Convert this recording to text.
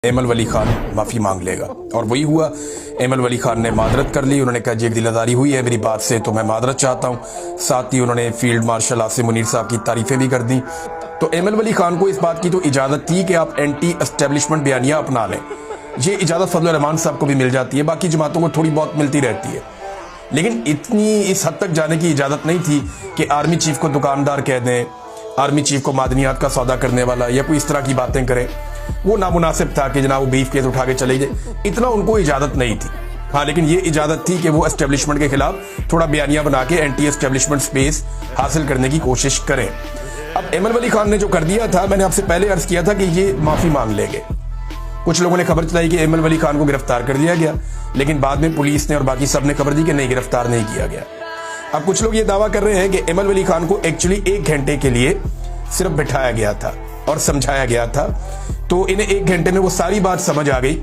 Emil वली खान माफ़ी मांग लेगा और वही हुआ। एमल वली खान ने मादरत कर ली। उन्होंने कहा जी एक दिलादारी हुई है मेरी बात से तो मैं मादरत चाहता हूँ। साथ ही उन्होंने फील्ड मार्शल आसिम मुनीर साहब की तारीफें भी कर दी। तो एमल वली खान को इस बात की तो इजाज़त थी कि आप एंटी एस्टेब्लिशमेंट बयानियाँ अपना लें। ये इजाज़त फजल रहमान साहब को भी मिल जाती है, बाकी जमातों को थोड़ी बहुत मिलती रहती है, लेकिन इतनी इस हद तक जाने की इजाज़त नहीं थी कि आर्मी चीफ को दुकानदार कह दें, आर्मी चीफ को मादनियात का सौदा करने वाला या कोई इस तरह की बातें करें। वो नामुनासिब था कि जनाब वो बीफ केस उठा के चले गए, इतना उनको इजाज़त नहीं थी। हाँ, लेकिन ये इजाज़त थी कि वो एस्टेब्लिशमेंट के खिलाफ थोड़ा बयानिया बना के एंटी एस्टेब्लिशमेंट स्पेस हासिल करने की कोशिश करें। अब एमल वली खान ने जो कर दिया था, मैंने आपसे पहले अर्ज किया था कि ये माफ़ी मांग लेंगे। कुछ लोगों ने खबर चलाई कि एमल वली खान को गिरफ्तार कर लिया गया, लेकिन बाद में पुलिस ने और बाकी सब ने खबर दी कि नहीं, गिरफ्तार नहीं किया गया। अब कुछ लोग ये दावा कर रहे हैं कि एमल वली खान को एक्चुअली 1 घंटे के लिए सिर्फ बिठाया गया था और समझाया गया था, तो इन्हें 1 घंटे में वो सारी बात समझ आ गई।